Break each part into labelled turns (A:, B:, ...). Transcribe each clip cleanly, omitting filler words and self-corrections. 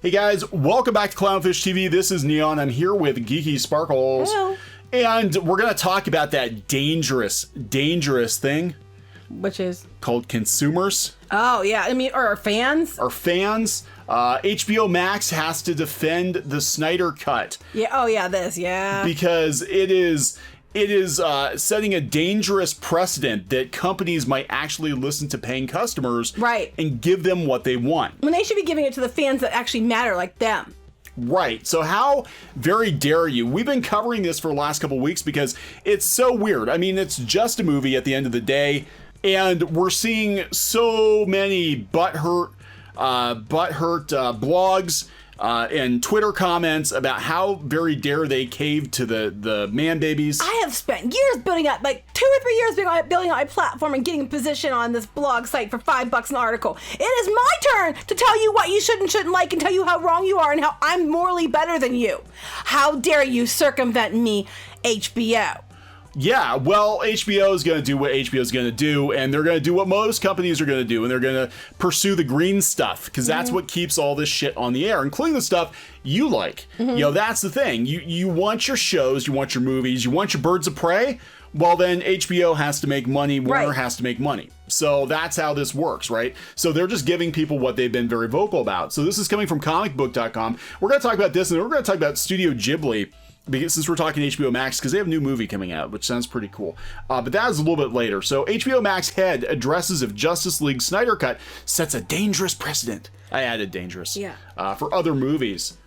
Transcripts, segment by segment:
A: Hey guys, welcome back to Clownfish TV. This is Kneon. I'm here with Geeky Sparkles.
B: Hello.
A: And we're going to talk about that dangerous thing.
B: Which is?
A: Called consumers.
B: Oh, yeah. I mean, or our fans.
A: Our fans. HBO Max has to defend the Snyder Cut.
B: Yeah. Oh, yeah, this. Yeah.
A: Because it is setting a dangerous precedent that companies might actually listen to paying customers,
B: right,
A: and give them what they want.
B: When they should be giving it to the fans that actually matter, like them.
A: Right. So how very dare you? We've been covering this for the last couple weeks because it's so weird. I mean, it's just a movie at the end of the day, and we're seeing so many butthurt blogs and Twitter comments about how very dare they cave to the man babies.
B: I have spent years building up, like 2 or 3 years building out my platform and getting a position on this blog site for $5 an article. It is my turn to tell you what you should and shouldn't like and tell you how wrong you are and how I'm morally better than you. How dare you circumvent me, HBO?
A: Yeah, well, HBO is going to do what HBO is going to do, and they're going to do what most companies are going to do, and they're going to pursue the green stuff, because that's what keeps all this shit on the air, including the stuff you like. You know, that's the thing. You want your shows, you want your movies, you want your birds of prey. Well, then HBO has to make money, Warner has to make money. So that's how this works, right? So they're just giving people what they've been very vocal about. So this is coming from comicbook.com. We're going to talk about this, and then we're going to talk about Studio Ghibli, because since we're talking HBO Max, because they have a new movie coming out, which sounds pretty cool. But that is a little bit later. So HBO Max head addresses if Justice League Snyder Cut sets a dangerous precedent. I added dangerous.
B: Yeah. For
A: other movies.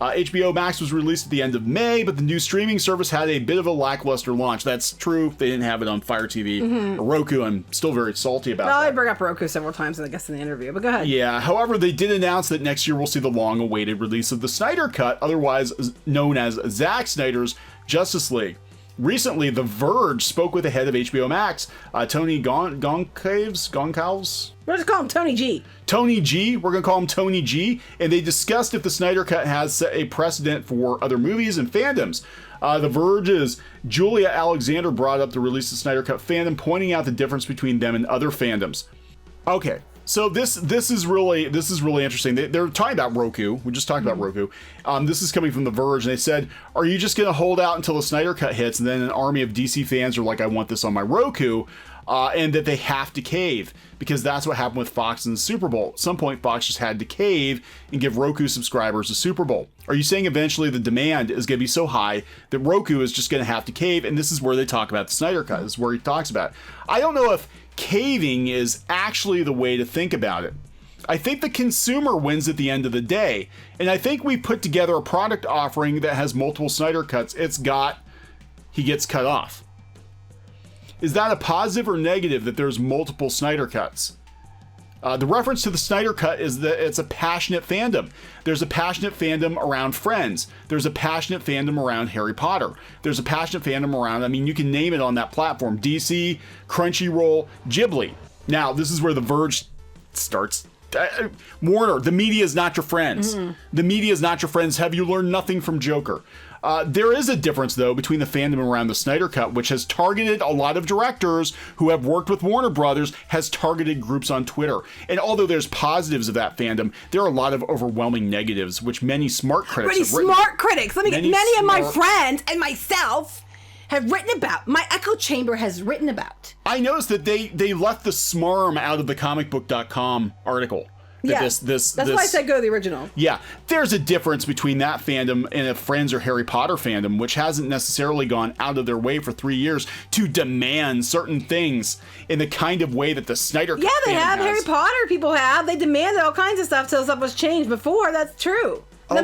A: HBO Max was released at the end of May, but the new streaming service had a bit of a lackluster launch. That's true. They didn't have it on Fire TV or Roku. I'm still very salty about that.
B: I bring up Roku several times, I guess, in the interview, but go ahead.
A: Yeah, however, they did announce that next year we'll see the long-awaited release of the Snyder Cut, otherwise known as Zack Snyder's Justice League. Recently, The Verge spoke with the head of HBO Max, Tony Goncalves?
B: We'll just call him Tony G.
A: Tony G. We're going to call him Tony G. And they discussed if the Snyder Cut has set a precedent for other movies and fandoms. The Verge's Julia Alexander brought up the release of Snyder Cut fandom, pointing out the difference between them and other fandoms. Okay. So this is really interesting. They're talking about Roku. We just talked about Roku. This is coming from The Verge, and they said, "Are you just going to hold out until the Snyder Cut hits, and then an army of DC fans are like, I want this on my Roku," and that they have to cave because that's what happened with Fox and the Super Bowl. At some point, Fox just had to cave and give Roku subscribers a Super Bowl. Are you saying eventually the demand is going to be so high that Roku is just going to have to cave? And this is where they talk about the Snyder Cut. This is where he talks about it. I don't know if caving is actually the way to think about it. I think the consumer wins at the end of the day. And I think we put together a product offering that has multiple Snyder Cuts. He gets cut off. Is that a positive or negative that there's multiple Snyder Cuts? The reference to the Snyder Cut is that it's a passionate fandom. There's a passionate fandom around Friends. There's a passionate fandom around Harry Potter. There's a passionate fandom around, I mean, you can name it on that platform. DC, Crunchyroll, Ghibli. Now, this is where The Verge starts. Warner, the media is not your friends. The media is not your friends. Have you learned nothing from Joker? There is a difference, though, between the fandom around the Snyder Cut, which has targeted a lot of directors who have worked with Warner Brothers, has targeted groups on Twitter. And although there's positives of that fandom, there are a lot of overwhelming negatives, which many smart critics have written.
B: Smart critics! Many of my friends and myself have written about. My echo chamber has written about.
A: I noticed that they left the smarm out of the comicbook.com article.
B: Yeah, that's why I said go to the original.
A: Yeah, there's a difference between that fandom and a Friends or Harry Potter fandom, which hasn't necessarily gone out of their way for 3 years to demand certain things in the kind of way that the Snyder Cut
B: they have.
A: has.
B: Harry Potter people have. They demanded all kinds of stuff till stuff was changed before. That's true. I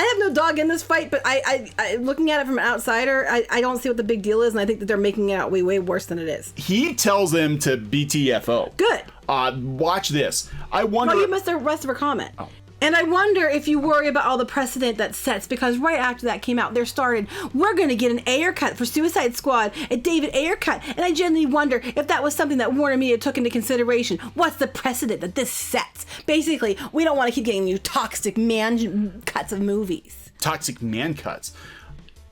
B: have no dog in this fight, but I looking at it from an outsider, I don't see what the big deal is, and I think that they're making it out way worse than it is.
A: He tells them to BTFO.
B: Good.
A: Watch this. I wonder.
B: Well, you missed the rest of her comment.
A: Oh.
B: And I wonder if you worry about all the precedent that sets, because right after that came out, we're going to get an Ayer cut for Suicide Squad, a David Ayer cut. And I genuinely wonder if that was something that Warner Media took into consideration. What's the precedent that this sets? Basically, we don't want to keep getting you toxic man cuts of movies.
A: Toxic man cuts.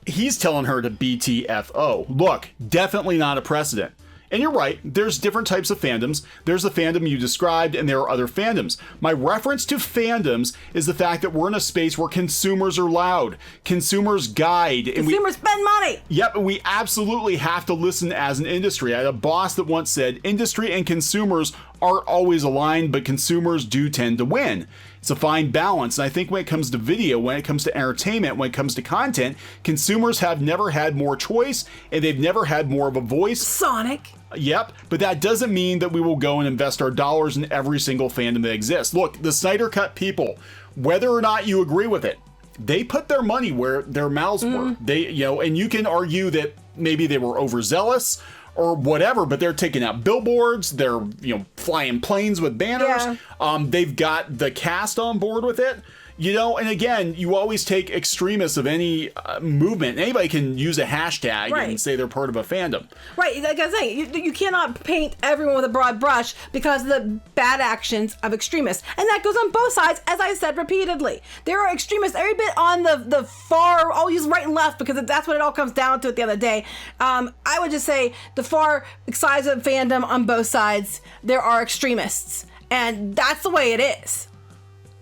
A: He's telling her to BTFO. Look, definitely not a precedent. And you're right, there's different types of fandoms. There's the fandom you described, and there are other fandoms. My reference to fandoms is the fact that we're in a space where consumers are loud, consumers guide, and
B: consumers spend money.
A: Yep, we absolutely have to listen as an industry. I had a boss that once said, industry and consumers aren't always aligned, but consumers do tend to win. It's a fine balance. And I think when it comes to video, when it comes to entertainment, when it comes to content, consumers have never had more choice and they've never had more of a voice.
B: Sonic.
A: Yep, but that doesn't mean that we will go and invest our dollars in every single fandom that exists. Look, the Snyder Cut people, whether or not you agree with it, they put their money where their mouths were. They, and you can argue that maybe they were overzealous or whatever, but they're taking out billboards, they're, flying planes with banners.
B: Yeah.
A: They've got the cast on board with it. And again, you always take extremists of any movement. Anybody can use a hashtag and say they're part of a fandom.
B: Right, like I was saying, you cannot paint everyone with a broad brush because of the bad actions of extremists. And that goes on both sides, as I said repeatedly. There are extremists every bit on the far, I'll use right and left because that's what it all comes down to at the end of the day. I would just say the far sides of fandom on both sides, there are extremists. And that's the way it is.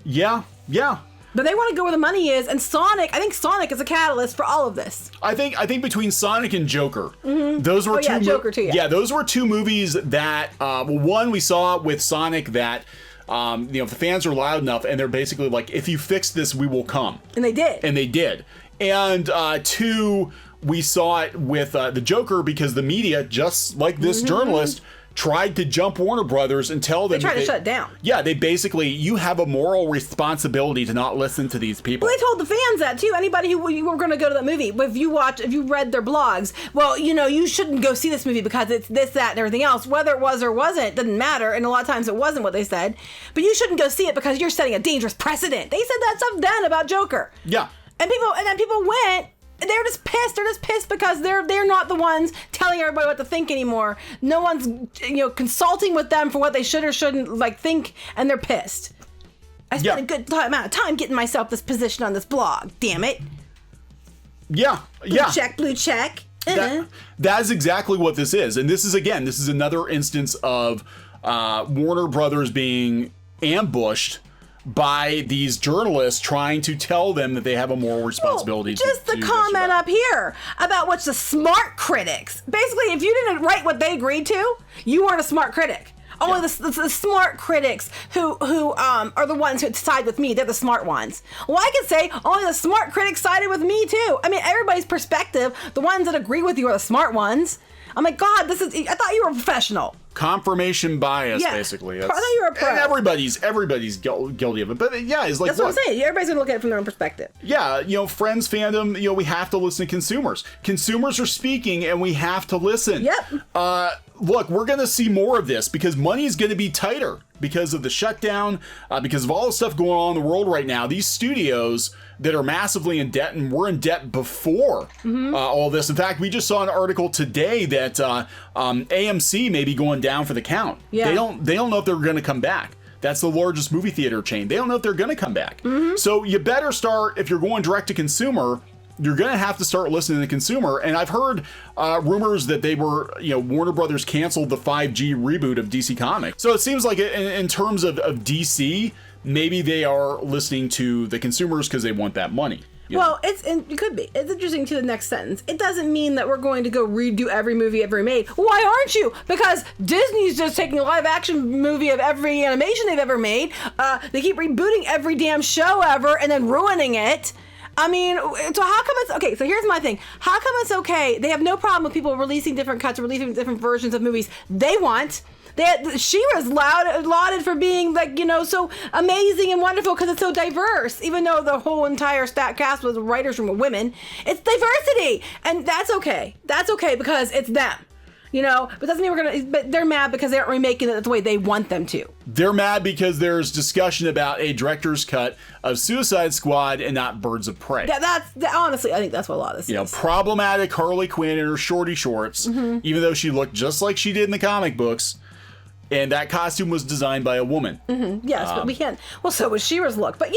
A: Yeah.
B: But they want to go where the money is, and Sonic, I think Sonic is a catalyst for all of this.
A: I think between Sonic and Joker, those were
B: Joker too. Yeah,
A: those were two movies that one we saw with Sonic that if the fans are loud enough and they're basically like, if you fix this, we will come.
B: And they did.
A: And two, we saw it with the Joker because the media, just like this journalist, tried to jump Warner Brothers and tell them...
B: They tried to shut it down.
A: Yeah, they basically, you have a moral responsibility to not listen to these people.
B: Well, they told the fans that, too. Anybody who were going to go to that movie, if you read their blogs, well, you shouldn't go see this movie because it's this, that, and everything else. Whether it was or wasn't, doesn't matter, and a lot of times it wasn't what they said. But you shouldn't go see it because you're setting a dangerous precedent. They said that stuff then about Joker.
A: Yeah.
B: And then people went... They're just pissed. They're just pissed because they're not the ones telling everybody what to think anymore. No one's consulting with them for what they should or shouldn't think, and they're pissed. I spent a good amount of time getting myself this position on this blog. Damn it.
A: Yeah.
B: Blue check.
A: That is exactly what this is, and this is another instance of Warner Brothers being ambushed by these journalists trying to tell them that they have a moral responsibility.
B: Just the comment up here about what's the smart critics. Basically, if you didn't write what they agreed to, you weren't a smart critic. Only the smart critics who are the ones who side with me. They're the smart ones. Well, I could say only the smart critics sided with me too. I mean, everybody's perspective. The ones that agree with you are the smart ones. I'm like, God, I thought you were a professional.
A: Confirmation bias, basically.
B: I thought you were a pro.
A: And everybody's guilty of it. But yeah, it's like,
B: that's what I'm saying. Everybody's going to look at it from their own perspective.
A: Yeah, Friends fandom, we have to listen to consumers. Consumers are speaking and we have to listen.
B: Yep.
A: Look, we're going to see more of this because money is going to be tighter because of the shutdown, because of all the stuff going on in the world right now. These studios that are massively in debt, and were in debt before all this. In fact, we just saw an article today that AMC may be going down for the count.
B: Yeah.
A: They don't know if they're going to come back. That's the largest movie theater chain. They don't know if they're going to come back. So you better start, if you're going direct to consumer, you're going to have to start listening to the consumer. And I've heard rumors that they were, Warner Brothers canceled the 5G reboot of DC Comics. So it seems like in terms of DC, maybe they are listening to the consumers because they want that money.
B: Well, it could be. It's interesting to the next sentence. It doesn't mean that we're going to go redo every movie ever made. Why aren't you? Because Disney's just taking a live action movie of every animation they've ever made. They keep rebooting every damn show ever and then ruining it. I mean, so how come it's okay? So here's my thing. How come it's okay? They have no problem with people releasing different cuts or releasing different versions of movies they want. She-Ra's lauded for being so amazing and wonderful because it's so diverse. Even though the whole entire cast was writers from women, it's diversity, and that's okay. That's okay because it's them. But doesn't mean but they're mad because they aren't remaking it the way they want them to.
A: They're mad because there's discussion about a director's cut of Suicide Squad and not Birds of Prey.
B: Honestly, I think that's what a lot of this is.
A: Problematic Harley Quinn in her shorty shorts, even though she looked just like she did in the comic books. And that costume was designed by a woman.
B: Yes, but we can't. Well, so was She-Ra's look. But,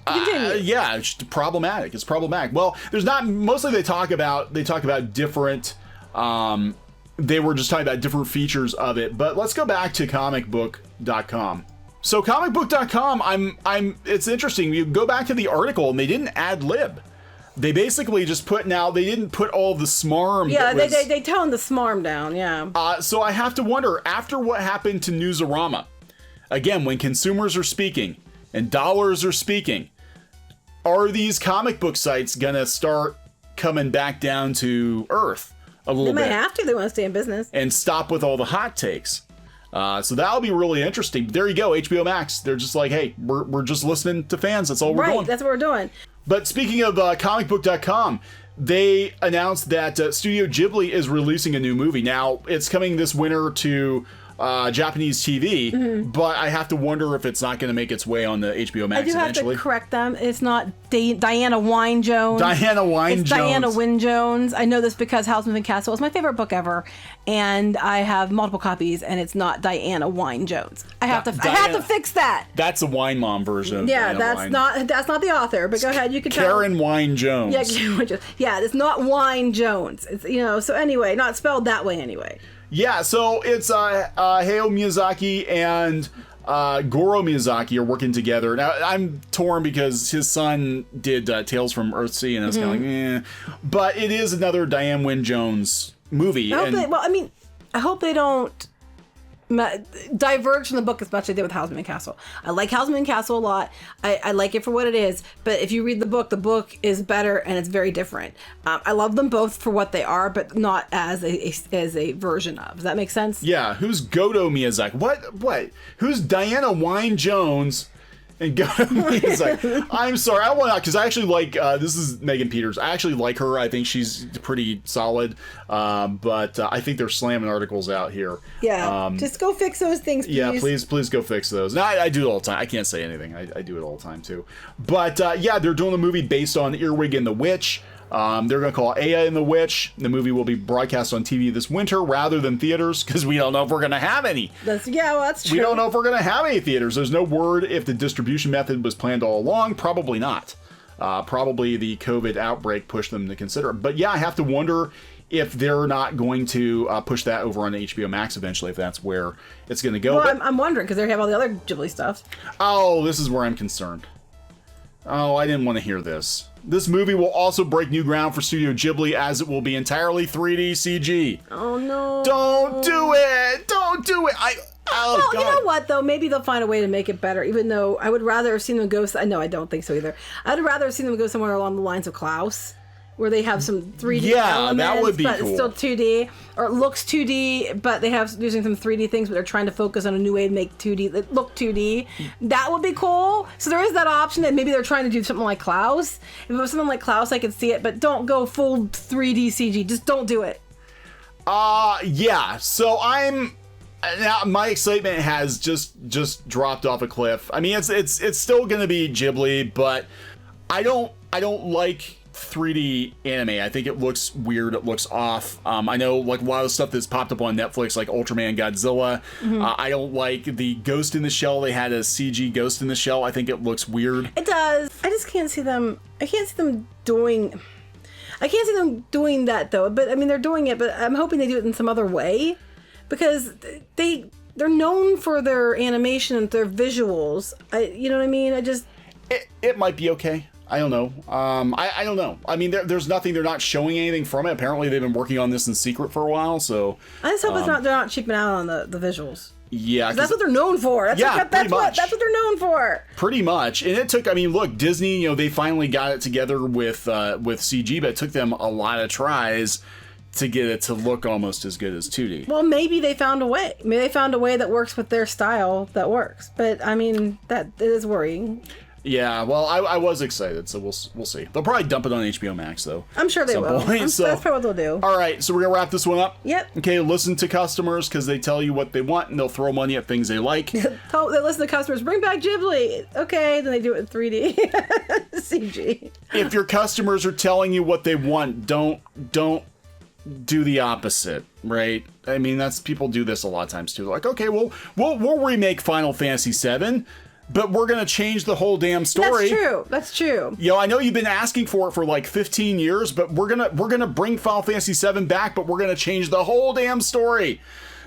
B: continue.
A: It's problematic. It's problematic. Well, there's not. Mostly they talk about different they were just talking about different features of it. But let's go back to comicbook.com. So comicbook.com, it's interesting. You go back to the article and they didn't ad lib. They basically just they didn't put all the smarm.
B: Yeah, they toned the smarm down, yeah.
A: So I have to wonder, after what happened to Newsarama, again, when consumers are speaking and dollars are speaking, are these comic book sites gonna start coming back down to earth a little bit?
B: They might have to. They want to stay in business.
A: And stop with all the hot takes. So that'll be really interesting. There you go, HBO Max. They're just like, hey, we're just listening to fans. That's all we're doing.
B: Right, that's what we're doing.
A: But speaking of comicbook.com, they announced that Studio Ghibli is releasing a new movie. Now, it's coming this winter to Japanese TV, but I have to wonder if it's not going to make its way on the HBO Max eventually.
B: I do have to correct them. It's not Dianna Wynne Jones.
A: It's
B: Dianna Wynne Jones. I know this because Houseman and Castle is my favorite book ever, and I have multiple copies, and it's not Dianna Wynne Jones. I have to fix that.
A: That's a Wine Mom version.
B: Yeah,
A: Dianna
B: that's not the author. But go ahead, you can tell.
A: Karen Wynne Jones.
B: Yeah, Karen Wynne Jones. Yeah, it's not Wynne Jones. It's so anyway, not spelled that way anyway.
A: Yeah, so it's Hayao Miyazaki and Goro Miyazaki are working together. Now, I'm torn because his son did Tales from Earthsea, and I was kind of like, eh. But it is another Dianna Wynne Jones movie.
B: I hope they don't diverge from the book as much as they did with Houseman and Castle. I like Houseman and Castle a lot. I like it for what it is, but if you read the book is better and it's very different. I love them both for what they are, but not as a version of. Does that make sense?
A: Yeah. Who's Goto Miyazaki? What? Who's Dianna Wynne Jones? And I'm sorry, I want to, because I actually like, this is Megan Peters. I actually like her. I think she's pretty solid. But I think they're slamming articles out here.
B: Yeah, just go fix those things, please.
A: Yeah, please go fix those. No, I do it all the time. I can't say anything. I do it all the time, too. But yeah, they're doing a movie based on Earwig and the Witch. They're going to call it Aya and the Witch. The movie will be broadcast on TV this winter rather than theaters, because we don't know if we're going to have any.
B: That's true.
A: We don't know if we're going to have any theaters. There's no word if the distribution method was planned all along. Probably not. Probably the COVID outbreak pushed them to consider it. But yeah, I have to wonder if they're not going to push that over on HBO Max eventually, if that's where it's going to go.
B: Well, I'm wondering, because they have all the other Ghibli stuff.
A: Oh, this is where I'm concerned. Oh, I didn't want to hear this. This movie will also break new ground for Studio Ghibli, as it will be entirely 3D CG.
B: Oh, no.
A: Don't do it! Don't do it! God.
B: You know what, though? Maybe they'll find a way to make it better, even though I would rather have seen them go... No, I don't think so either. I'd rather have seen them go somewhere along the lines of Klaus, where they have some 3D elements,
A: that would be
B: but
A: cool.
B: It's still 2D, or it looks 2D, but they have using some 3D things, but they're trying to focus on a new way to make 2D that look 2D. That would be cool. So there is that option that maybe they're trying to do something like Klaus. If it was something like Klaus, I could see it, but don't go full 3D CG. Just don't do it.
A: Yeah. So now my excitement has just dropped off a cliff. I mean, it's still going to be Ghibli, but I don't like 3D anime. I think it looks weird. It looks off. I know, like, a lot of the stuff that's popped up on Netflix, like Ultraman Godzilla. I don't like the Ghost in the Shell. They had a CG Ghost in the Shell. I think it looks weird.
B: It does. I just can't see them. I can't see them doing that, though. But I mean, they're doing it. But I'm hoping they do it in some other way, because they're known for their animation and their visuals. You know what I mean?
A: It might be okay. I don't know. I don't know. I mean, there's nothing. They're not showing anything from it. Apparently, they've been working on this in secret for a while. So
B: I just hope they're not cheaping out on the visuals.
A: Yeah,
B: that's what they're known for. That's what they're known for.
A: Pretty much. And it took. I mean, look, Disney. They finally got it together with CG, but it took them a lot of tries to get it to look almost as good as 2D.
B: Well, maybe they found a way. Maybe they found a way that works with their style that works. But I mean, that is worrying.
A: Yeah, well, I was excited, so we'll see. They'll probably dump it on HBO Max, though.
B: I'm sure they will. That's probably what they'll do.
A: All right, so we're going to wrap this one up.
B: Yep.
A: Okay, listen to customers, because they tell you what they want, and they'll throw money at things they like.
B: They listen to customers, bring back Ghibli. Okay, then they do it in 3D. CG.
A: If your customers are telling you what they want, don't do the opposite, right? I mean, people do this a lot of times, too. They're like, okay, we'll remake Final Fantasy VII. but we're gonna change the whole damn story.
B: That's true.
A: You know, I know you've been asking for it for like 15 years, but we're gonna bring Final Fantasy VII back, but we're gonna change the whole damn story.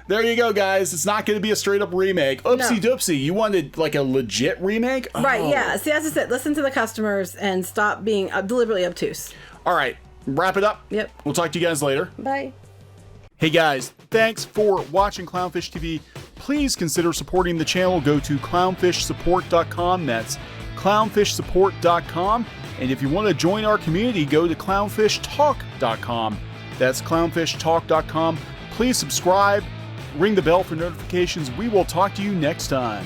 A: There you go, guys. It's not going to be a straight up remake. Oopsie doopsie. You wanted like a legit remake?
B: Right, yeah. See, as I said, listen to the customers and stop being deliberately obtuse.
A: All right. Wrap it up.
B: Yep.
A: We'll talk to you guys later.
B: Bye.
A: Hey, guys. Thanks for watching Clownfish TV. Please consider supporting the channel. Go to clownfishsupport.com. That's clownfishsupport.com. And if you want to join our community, go to clownfishtalk.com. That's clownfishtalk.com. Please subscribe. Ring the bell for notifications. We will talk to you next time.